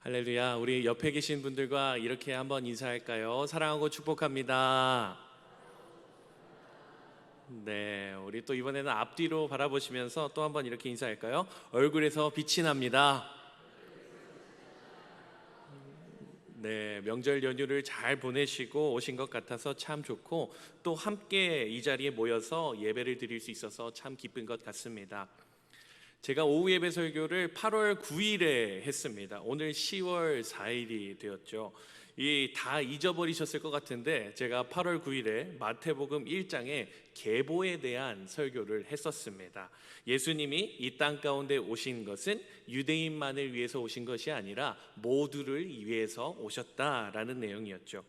할렐루야. 우리 옆에 계신 분들과 이렇게 한번 인사할까요? 사랑하고 축복합니다. 네, 우리 또 이번에는 앞뒤로 바라보시면서 또 한번 이렇게 인사할까요? 얼굴에서 빛이 납니다. 네, 명절 연휴를 잘 보내시고 오신 것 같아서 참 좋고, 또 함께 이 자리에 모여서 예배를 드릴 수 있어서 참 기쁜 것 같습니다. 제가 오후 예배 설교를 8월 9일에 했습니다. 오늘 10월 4일이 되었죠. 다 잊어버리셨을 것 같은데 제가 8월 9일에 마태복음 1장의 계보에 대한 설교를 했었습니다. 예수님이 이 땅 가운데 오신 것은 유대인만을 위해서 오신 것이 아니라 모두를 위해서 오셨다라는 내용이었죠.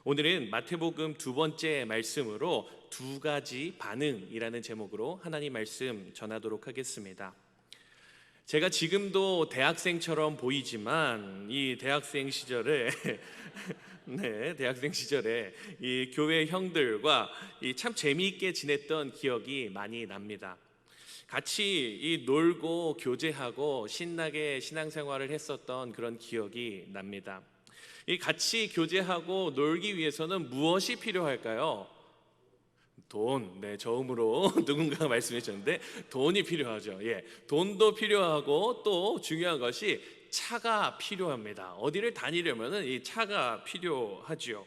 오늘은 마태복음 두 번째 말씀으로 두 가지 반응이라는 제목으로 하나님 말씀 전하도록 하겠습니다. 제가 지금도 대학생처럼 보이지만 이 대학생 시절에 대학생 시절에 이 교회 형들과 참 재미있게 지냈던 기억이 많이 납니다. 같이 놀고 교제하고 신나게 신앙생활을 했었던 그런 기억이 납니다. 같이 교제하고 놀기 위해서는 무엇이 필요할까요? 돈, 저음으로 누군가가 말씀해 주셨는데 돈이 필요하죠. 돈도 필요하고 또 중요한 것이 차가 필요합니다. 어디를 다니려면 이 차가 필요하죠.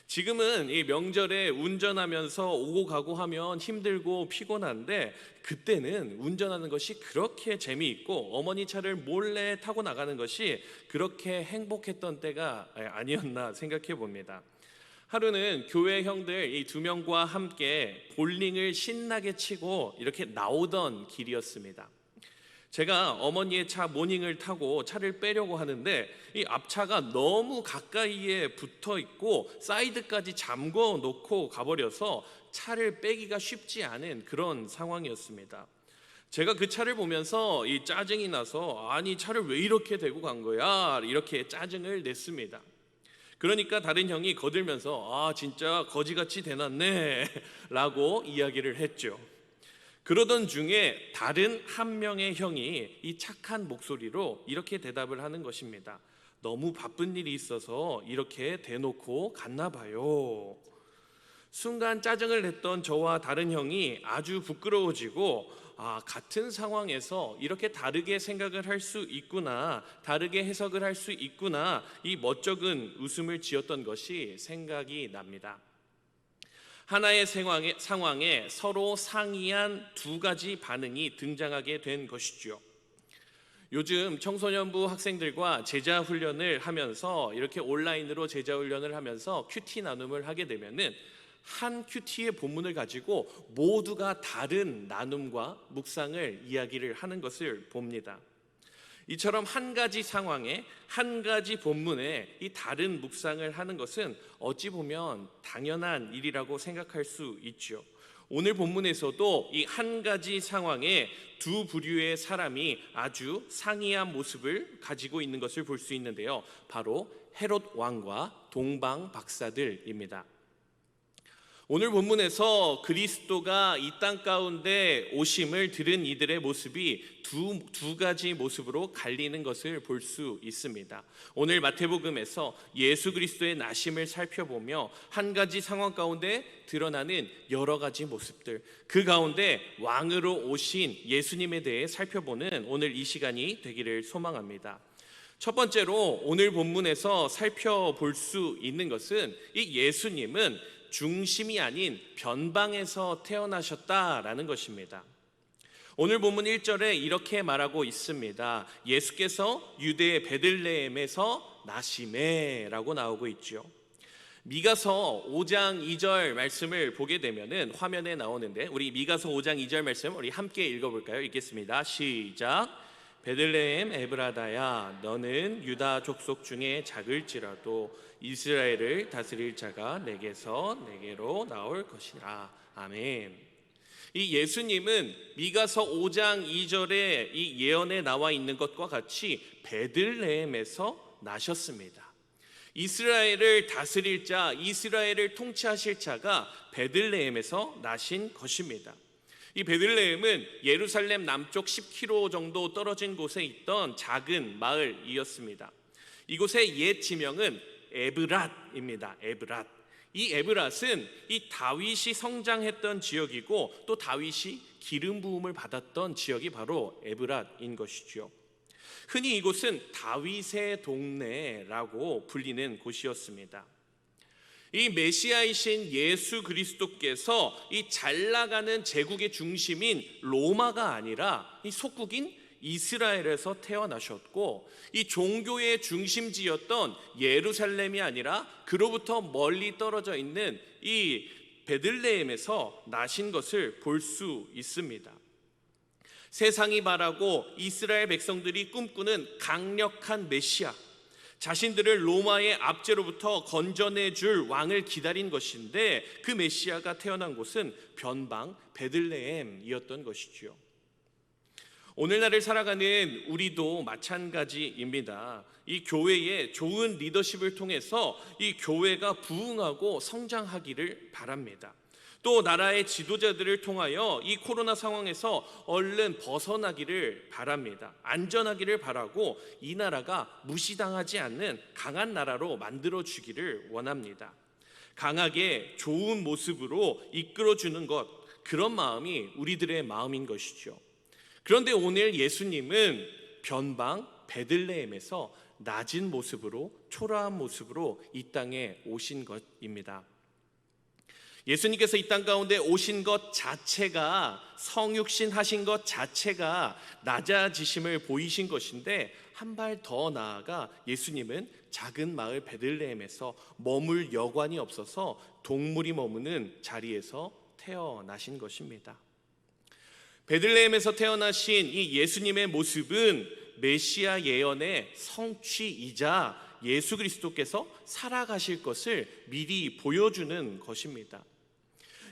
지금은 이 명절에 운전하면서 오고 가고 하면 힘들고 피곤한데 그때는 운전하는 것이 그렇게 재미있고 어머니 차를 몰래 타고 나가는 것이 그렇게 행복했던 때가 아니었나 생각해 봅니다. 하루는 교회 형들 이 두 명과 함께 볼링을 신나게 치고 이렇게 나오던 길이었습니다. 제가 어머니의 차 모닝을 타고 차를 빼려고 하는데 이 앞차가 너무 가까이에 붙어 있고 사이드까지 잠궈 놓고 가버려서 차를 빼기가 쉽지 않은 그런 상황이었습니다. 제가 그 차를 보면서 이 짜증이 나서 아니 차를 왜 이렇게 대고 간 거야? 이렇게 짜증을 냈습니다. 그러니까 다른 형이 거들면서 진짜 거지같이 대놨네 라고 이야기를 했죠. 그러던 중에 다른 한 명의 형이 이 착한 목소리로 이렇게 대답을 하는 것입니다. 너무 바쁜 일이 있어서 이렇게 대놓고 갔나 봐요. 순간 짜증을 냈던 저와 다른 형이 아주 부끄러워지고 같은 상황에서 이렇게 다르게 생각을 할 수 있구나, 다르게 해석을 할 수 있구나, 이 멋쩍은 웃음을 지었던 것이 생각이 납니다. 하나의 상황에 서로 상이한 두 가지 반응이 등장하게 된 것이죠. 요즘 청소년부 학생들과 제자 훈련을 하면서 이렇게 온라인으로 제자 훈련을 하면서 큐티 나눔을 하게 되면은 한 큐티의 본문을 가지고 모두가 다른 나눔과 묵상을 이야기를 하는 것을 봅니다. 이처럼 한 가지 상황에 한 가지 본문에 이 다른 묵상을 하는 것은 어찌 보면 당연한 일이라고 생각할 수 있죠. 오늘 본문에서도 이 한 가지 상황에 두 부류의 사람이 아주 상이한 모습을 가지고 있는 것을 볼 수 있는데요. 바로 헤롯 왕과 동방 박사들입니다. 오늘 본문에서 그리스도가 이 땅 가운데 오심을 들은 이들의 모습이 두 가지 모습으로 갈리는 것을 볼 수 있습니다. 오늘 마태복음에서 예수 그리스도의 나심을 살펴보며 한 가지 상황 가운데 드러나는 여러 가지 모습들, 그 가운데 왕으로 오신 예수님에 대해 살펴보는 오늘 이 시간이 되기를 소망합니다. 첫 번째로 오늘 본문에서 살펴볼 수 있는 것은 이 예수님은 중심이 아닌 변방에서 태어나셨다라는 것입니다. 오늘 본문 1절에 이렇게 말하고 있습니다. 예수께서 유대의 베들레헴에서 나시매라고 나오고 있죠. 미가서 5장 2절 말씀을 보게 되면은 화면에 나오는데 우리 미가서 5장 2절 말씀 우리 함께 읽어볼까요? 읽겠습니다. 시작. 베들레헴 에브라다야 너는 유다 족속 중에 작을지라도 이스라엘을 다스릴 자가 내게로 나올 것이라. 아멘. 이 예수님은 미가서 5장 2절에 이 예언에 나와 있는 것과 같이 베들레헴에서 나셨습니다. 이스라엘을 다스릴 자, 이스라엘을 통치하실 자가 베들레헴에서 나신 것입니다. 이 베들레헴은 예루살렘 남쪽 10km 정도 떨어진 곳에 있던 작은 마을이었습니다. 이곳의 옛 지명은 에브랏입니다. 에브랏. 이 에브랏은 이 다윗이 성장했던 지역이고 또 다윗이 기름 부음을 받았던 지역이 바로 에브랏인 것이죠. 흔히 이곳은 다윗의 동네라고 불리는 곳이었습니다. 이 메시아이신 예수 그리스도께서 이 잘 나가는 제국의 중심인 로마가 아니라 이 속국인 이스라엘에서 태어나셨고, 이 종교의 중심지였던 예루살렘이 아니라 그로부터 멀리 떨어져 있는 이 베들레헴에서 나신 것을 볼 수 있습니다. 세상이 바라고 이스라엘 백성들이 꿈꾸는 강력한 메시아, 자신들을 로마의 압제로부터 건져내 줄 왕을 기다린 것인데, 그 메시아가 태어난 곳은 변방 베들레헴이었던 것이죠. 오늘날을 살아가는 우리도 마찬가지입니다. 이 교회의 좋은 리더십을 통해서 이 교회가 부흥하고 성장하기를 바랍니다. 또 나라의 지도자들을 통하여 이 코로나 상황에서 얼른 벗어나기를 바랍니다. 안전하기를 바라고 이 나라가 무시당하지 않는 강한 나라로 만들어주기를 원합니다. 강하게 좋은 모습으로 이끌어주는 것, 그런 마음이 우리들의 마음인 것이죠. 그런데 오늘 예수님은 변방 베들레헴에서 낮은 모습으로, 초라한 모습으로 이 땅에 오신 것입니다. 예수님께서 이 땅 가운데 오신 것 자체가, 성육신 하신 것 자체가 낮아지심을 보이신 것인데, 한 발 더 나아가 예수님은 작은 마을 베들레헴에서 머물 여관이 없어서 동물이 머무는 자리에서 태어나신 것입니다. 베들레헴에서 태어나신 이 예수님의 모습은 메시아 예언의 성취이자 예수 그리스도께서 살아가실 것을 미리 보여주는 것입니다.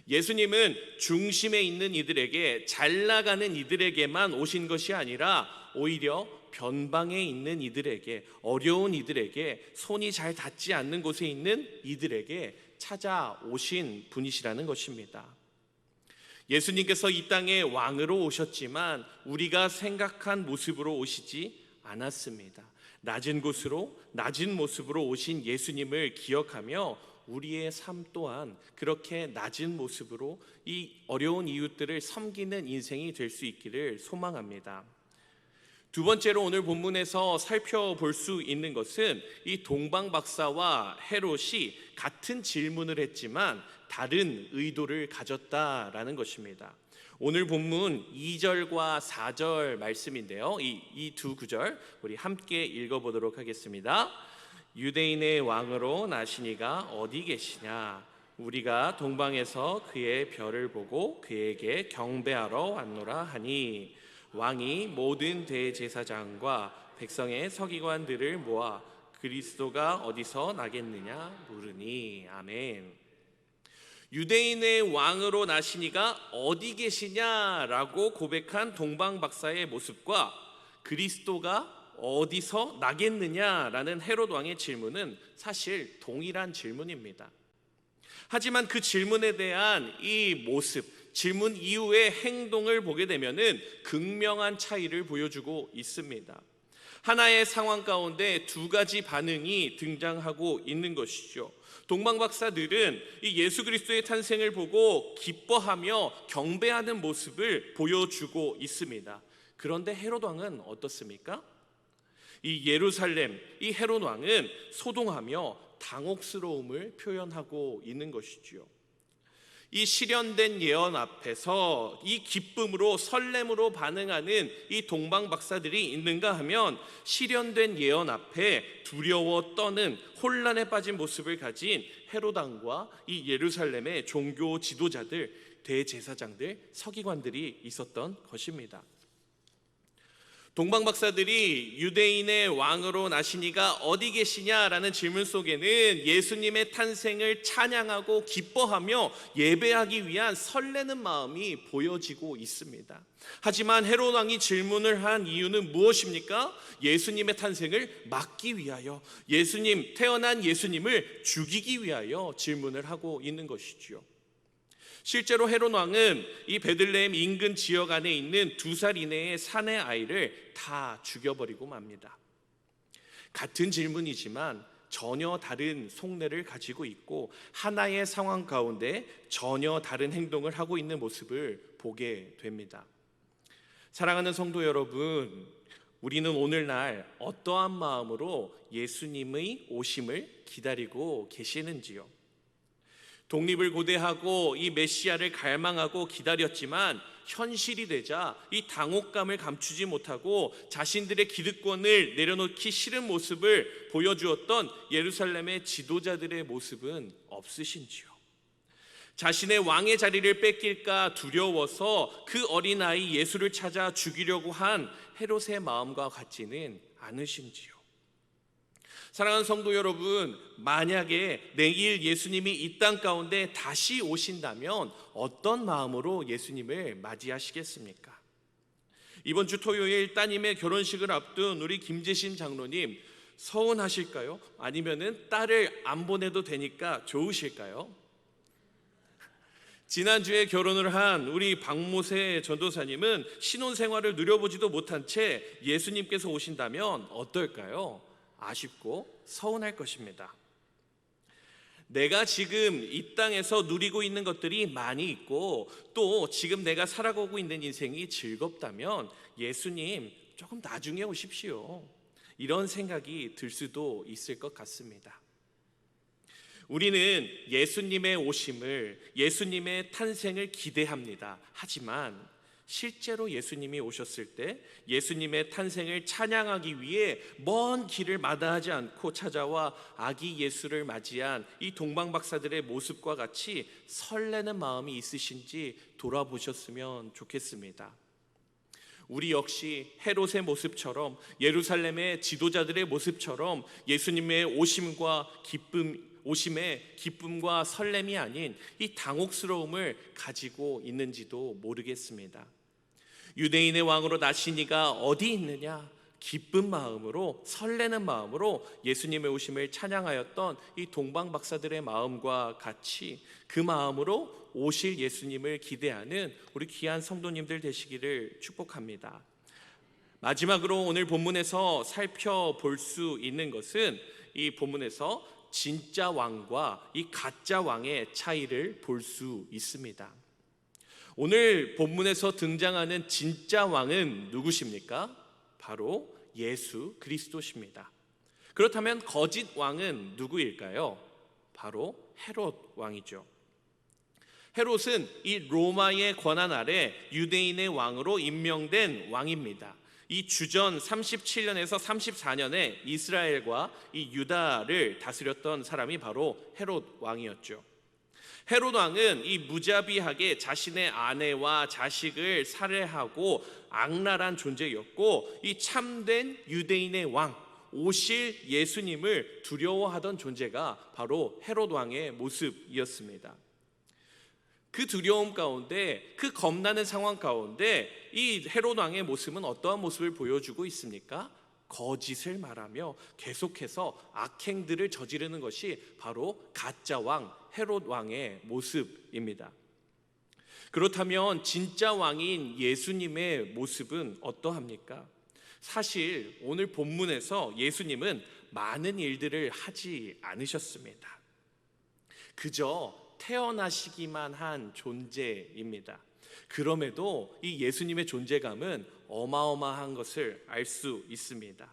예수님은 중심에 있는 이들에게, 잘 나가는 이들에게만 오신 것이 아니라 오히려 변방에 있는 이들에게, 어려운 이들에게, 손이 잘 닿지 않는 곳에 있는 이들에게 찾아오신 분이시라는 것입니다. 예수님께서 이 땅에 왕으로 오셨지만 우리가 생각한 모습으로 오시지 않았습니다. 낮은 곳으로, 낮은 모습으로 오신 예수님을 기억하며 우리의 삶 또한 그렇게 낮은 모습으로 이 어려운 이웃들을 섬기는 인생이 될 수 있기를 소망합니다. 두 번째로 오늘 본문에서 살펴볼 수 있는 것은 이 동방 박사와 헤롯이 같은 질문을 했지만 다른 의도를 가졌다라는 것입니다. 오늘 본문 2절과 4절 말씀인데요, 이 두 구절 우리 함께 읽어보도록 하겠습니다. 유대인의 왕으로 나시니가 어디 계시냐? 우리가 동방에서 그의 별을 보고 그에게 경배하러 왔노라 하니, 왕이 모든 대제사장과 백성의 서기관들을 모아 그리스도가 어디서 나겠느냐 물으니. 아멘. 유대인의 왕으로 나시니가 어디 계시냐라고 고백한 동방 박사의 모습과 그리스도가 어디서 나겠느냐라는 헤롯 왕의 질문은 사실 동일한 질문입니다. 하지만 그 질문에 대한 이 모습, 질문 이후의 행동을 보게 되면은 극명한 차이를 보여주고 있습니다. 하나의 상황 가운데 두 가지 반응이 등장하고 있는 것이죠. 동방 박사들은 이 예수 그리스도의 탄생을 보고 기뻐하며 경배하는 모습을 보여주고 있습니다. 그런데 헤롯 왕은 어떻습니까? 이 예루살렘, 이 헤롯 왕은 소동하며 당혹스러움을 표현하고 있는 것이지요. 이 실현된 예언 앞에서 이 기쁨으로, 설렘으로 반응하는 이 동방 박사들이 있는가 하면, 실현된 예언 앞에 두려워 떠는 혼란에 빠진 모습을 가진 헤롯 왕과 이 예루살렘의 종교 지도자들, 대제사장들, 서기관들이 있었던 것입니다. 동방 박사들이 유대인의 왕으로 나시니가 어디 계시냐라는 질문 속에는 예수님의 탄생을 찬양하고 기뻐하며 예배하기 위한 설레는 마음이 보여지고 있습니다. 하지만 헤롯 왕이 질문을 한 이유는 무엇입니까? 예수님의 탄생을 막기 위하여, 태어난 예수님을 죽이기 위하여 질문을 하고 있는 것이죠. 실제로 헤롯 왕은 이 베들레헴 인근 지역 안에 있는 2살 이내의 사내 아이를 다 죽여버리고 맙니다. 같은 질문이지만 전혀 다른 속내를 가지고 있고 하나의 상황 가운데 전혀 다른 행동을 하고 있는 모습을 보게 됩니다. 사랑하는 성도 여러분, 우리는 오늘날 어떠한 마음으로 예수님의 오심을 기다리고 계시는지요? 독립을 고대하고 이 메시아를 갈망하고 기다렸지만 현실이 되자 이 당혹감을 감추지 못하고 자신들의 기득권을 내려놓기 싫은 모습을 보여주었던 예루살렘의 지도자들의 모습은 없으신지요? 자신의 왕의 자리를 뺏길까 두려워서 그 어린아이 예수를 찾아 죽이려고 한 헤롯의 마음과 같지는 않으신지요? 사랑하는 성도 여러분, 만약에 내일 예수님이 이 땅 가운데 다시 오신다면 어떤 마음으로 예수님을 맞이하시겠습니까? 이번 주 토요일 따님의 결혼식을 앞둔 우리 김재신 장로님, 서운하실까요? 아니면은 딸을 안 보내도 되니까 좋으실까요? 지난주에 결혼을 한 우리 박모세 전도사님은 신혼생활을 누려보지도 못한 채 예수님께서 오신다면 어떨까요? 아쉽고 서운할 것입니다. 내가 지금 이 땅에서 누리고 있는 것들이 많이 있고 또 지금 내가 살아가고 있는 인생이 즐겁다면 예수님 조금 나중에 오십시오. 이런 생각이 들 수도 있을 것 같습니다. 우리는 예수님의 오심을, 예수님의 탄생을 기대합니다. 하지만 실제로 예수님이 오셨을 때 예수님의 탄생을 찬양하기 위해 먼 길을 마다하지 않고 찾아와 아기 예수를 맞이한 이 동방박사들의 모습과 같이 설레는 마음이 있으신지 돌아보셨으면 좋겠습니다. 우리 역시 헤롯의 모습처럼, 예루살렘의 지도자들의 모습처럼 예수님의 오심의 기쁨과 설렘이 아닌 이 당혹스러움을 가지고 있는지도 모르겠습니다. 유대인의 왕으로 나시니가 어디 있느냐? 기쁜 마음으로, 설레는 마음으로 예수님의 오심을 찬양하였던 이 동방박사들의 마음과 같이 그 마음으로 오실 예수님을 기대하는 우리 귀한 성도님들 되시기를 축복합니다. 마지막으로 오늘 본문에서 살펴볼 수 있는 것은 이 본문에서 진짜 왕과 이 가짜 왕의 차이를 볼 수 있습니다. 오늘 본문에서 등장하는 진짜 왕은 누구십니까? 바로 예수 그리스도십니다. 그렇다면 거짓 왕은 누구일까요? 바로 헤롯 왕이죠. 헤롯은 이 로마의 권한 아래 유대인의 왕으로 임명된 왕입니다. 이 주전 37년에서 34년에 이스라엘과 이 유다를 다스렸던 사람이 바로 헤롯 왕이었죠. 헤롯 왕은 이 무자비하게 자신의 아내와 자식을 살해하고 악랄한 존재였고 이 참된 유대인의 왕, 오실 예수님을 두려워하던 존재가 바로 헤롯 왕의 모습이었습니다. 그 두려움 가운데, 그 겁나는 상황 가운데 이 헤롯 왕의 모습은 어떠한 모습을 보여주고 있습니까? 거짓을 말하며 계속해서 악행들을 저지르는 것이 바로 가짜 왕 헤롯 왕의 모습입니다. 그렇다면 진짜 왕인 예수님의 모습은 어떠합니까? 사실 오늘 본문에서 예수님은 많은 일들을 하지 않으셨습니다. 그저 태어나시기만 한 존재입니다. 그럼에도 이 예수님의 존재감은 어마어마한 것을 알 수 있습니다.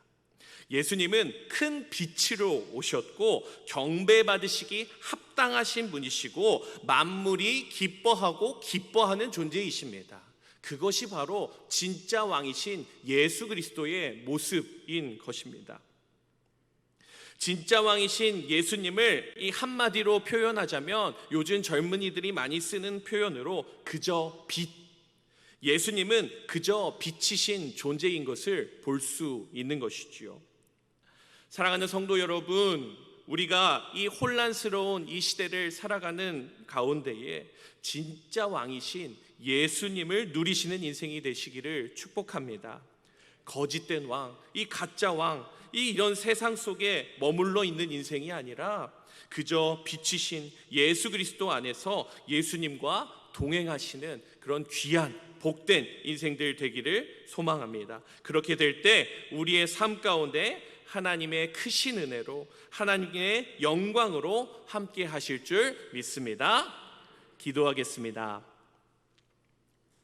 예수님은 큰 빛으로 오셨고 경배받으시기 합당하신 분이시고 만물이 기뻐하고 기뻐하는 존재이십니다. 그것이 바로 진짜 왕이신 예수 그리스도의 모습인 것입니다. 진짜 왕이신 예수님을 이 한마디로 표현하자면 요즘 젊은이들이 많이 쓰는 표현으로 그저 빛, 예수님은 그저 빛이신 존재인 것을 볼 수 있는 것이지요. 사랑하는 성도 여러분, 우리가 이 혼란스러운 이 시대를 살아가는 가운데에 진짜 왕이신 예수님을 누리시는 인생이 되시기를 축복합니다. 거짓된 왕, 이 가짜 왕, 이런 세상 속에 머물러 있는 인생이 아니라 그저 빛이신 예수 그리스도 안에서 예수님과 동행하시는 그런 귀한 복된 인생들 되기를 소망합니다. 그렇게 될 때 우리의 삶 가운데 하나님의 크신 은혜로 하나님의 영광으로 함께 하실 줄 믿습니다. 기도하겠습니다.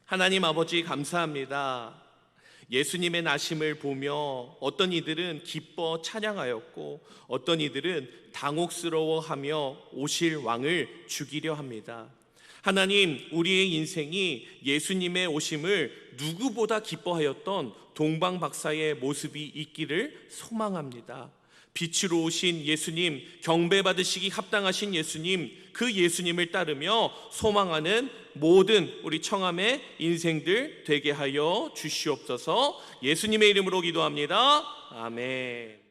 하나님 아버지 감사합니다. 예수님의 나심을 보며 어떤 이들은 기뻐 찬양하였고 어떤 이들은 당혹스러워하며 오실 왕을 죽이려 합니다. 하나님, 우리의 인생이 예수님의 오심을 누구보다 기뻐하였던 동방박사의 모습이 있기를 소망합니다. 빛으로 오신 예수님, 경배받으시기 합당하신 예수님, 그 예수님을 따르며 소망하는 모든 우리 청함의 인생들 되게 하여 주시옵소서. 예수님의 이름으로 기도합니다. 아멘.